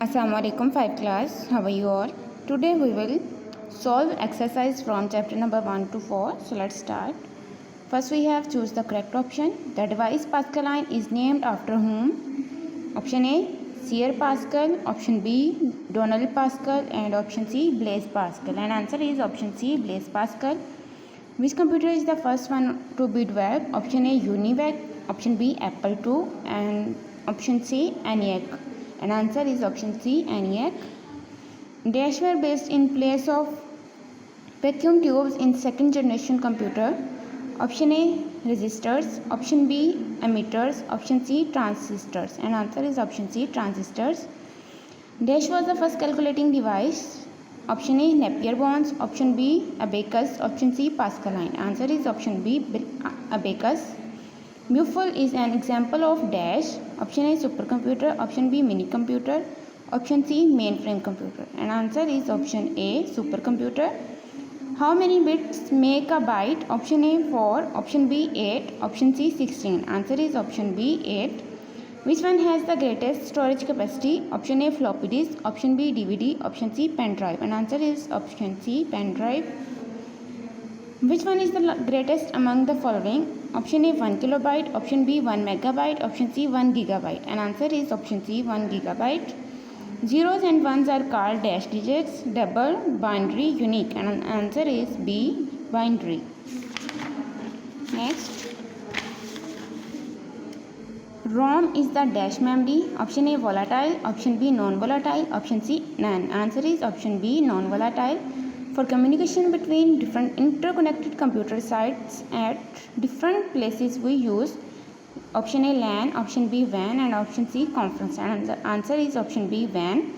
Assalamualaikum 5 class. How are you all? Today we will solve exercise from chapter number 1 to 4. So let's start. First we have choose the correct option. The device Pascaline is named after whom? Option A Sir Pascal, option B Donald Pascal and option C Blaise Pascal. And answer is option C Blaise Pascal. Which computer is the first one to be developed? Option A UNIVAC, option B Apple II and option C ENIAC. And answer is option C ENIAC. Dash were based in place of vacuum tubes in second generation computer. Option A resistors, option B emitters, option C transistors. And answer is option C transistors. Dash was the first calculating device. Option A Napier bonds, option B abacus, option C Pascaline. Answer is option B abacus. Mufle is an example of dash. Option A supercomputer, option B mini computer, option C mainframe computer. And answer is option A supercomputer. How many bits make a byte? Option A 4, option B 8, option C 16. Answer is option B 8. Which one has the greatest storage capacity? Option A floppy disk, option B DVD, option C pen drive. And answer is option C pen drive. Which one is the greatest among the following? Option A 1 kilobyte, option B 1 megabyte, option C 1 gigabyte. And answer is option C 1 gigabyte. Zeros and ones are called dash digits, double, binary, unique. And answer is B binary. Next. ROM is the dash memory. Option A volatile, option B non-volatile, option C none. Answer is option B non-volatile. For communication between different interconnected computer sites at different places we use option A LAN, option B WAN and option C conference. And the answer is option B WAN.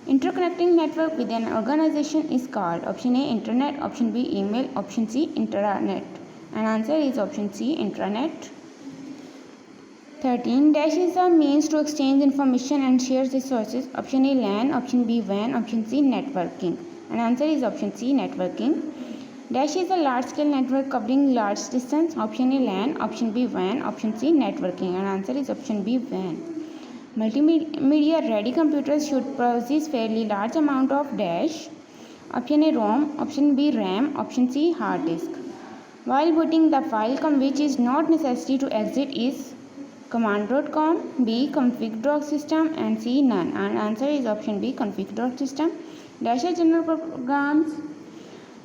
Interconnecting network within an organization is called option A internet, option B email, option C intranet. And answer is option C intranet. 13. Dash is a means to exchange information and share resources. Option A LAN, option B WAN, option C networking. And answer is option C networking. Dash is a large scale network covering large distance. Option A LAN, option B WAN, option C networking. And answer is option B WAN. Multimedia ready computers should possess fairly large amount of dash. Option A ROM, option B RAM, option C hard disk. While booting the file which is not necessary to exit is command.com, B config.system and C none. And answer is option B config.system. Dash are general programs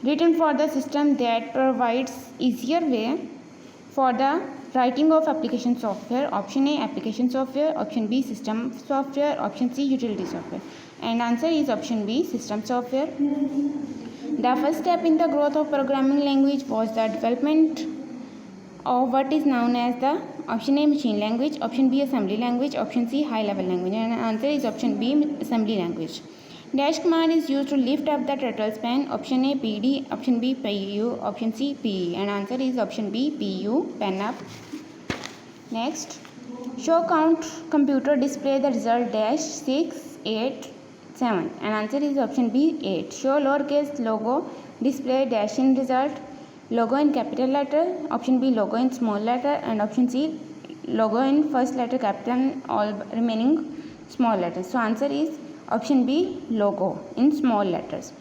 written for the system that provides easier way for the writing of application software. Option A application software, option B system software, option C utility software. And answer is option B system software. The first step in the growth of programming language was the development of what is known as the option A machine language, option B assembly language, option C high level language. And answer is option B assembly language. Dash command is used to lift up the turtle span. Option A PD, option B PU, option C PE. And answer is option B PU, pen up. Next. Show count computer display the result dash 6, 8, 7. And answer is option B 8. Show lowercase logo display dash in result. Logo in capital letter. Option B logo in small letter. And option C logo in first letter capital, all remaining small letters. So answer is option B logo in small letters.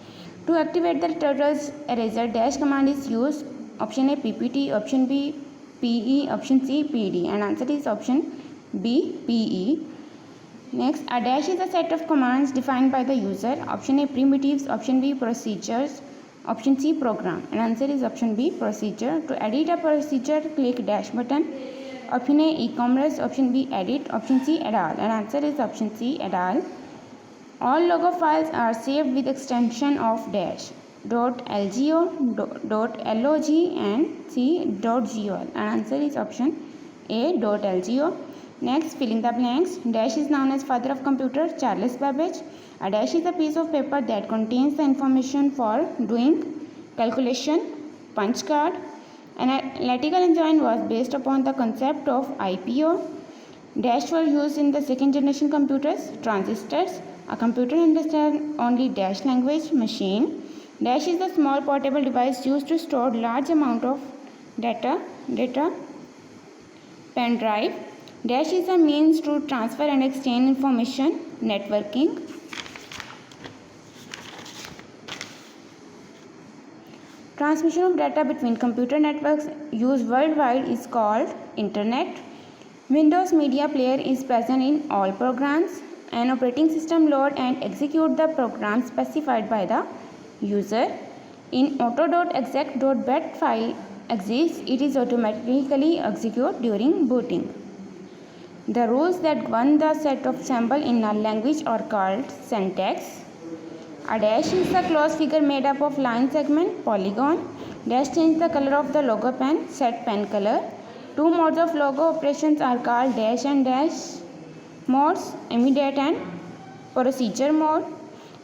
To activate the turtle's eraser dash command is used. Option A PPT, option B PE, option C PD. And answer is option B PE. Next, a dash is a set of commands defined by the user. Option A primitives, option B procedures, option C program. And answer is option B procedure. To edit a procedure, click dash button. Option A e-commerce, option B edit, option C add all. And answer is option C add all. All logo files are saved with extension of dash .lgo, .log and C.gol. And answer is option A .lgo. Next, fill in the blanks. Dash is known as father of computer, Charles Babbage. A dash is a piece of paper that contains the information for doing calculation. Punch card. An analytical engine was based upon the concept of IPO. Dash were used in the second generation computers. Transistors. A computer understands only dash language. Machine. Dash is a small portable device used to store large amount of data. Pen drive. Dash is a means to transfer and exchange information. Networking. Transmission of data between computer networks used worldwide is called Internet. Windows Media Player is present in all programs. An operating system load and execute the program specified by the user. In auto.exec.bat file exists, it is automatically executed during booting. The rules that govern the set of symbols in a language are called syntax. A dash is the closed figure made up of line segment, polygon. Dash change the color of the logo pen, set pen color. Two modes of logo operations are called dash and dash modes, immediate and procedure mode.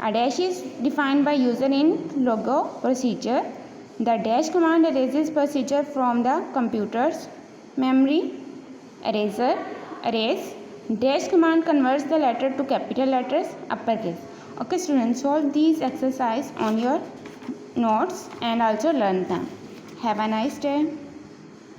A dash is defined by user in logo procedure. The dash command erases procedure from the computer's memory. Erase. Dash command converts the letter to capital letters, uppercase. Okay students, solve these exercise on your notes and also learn them. Have a nice day.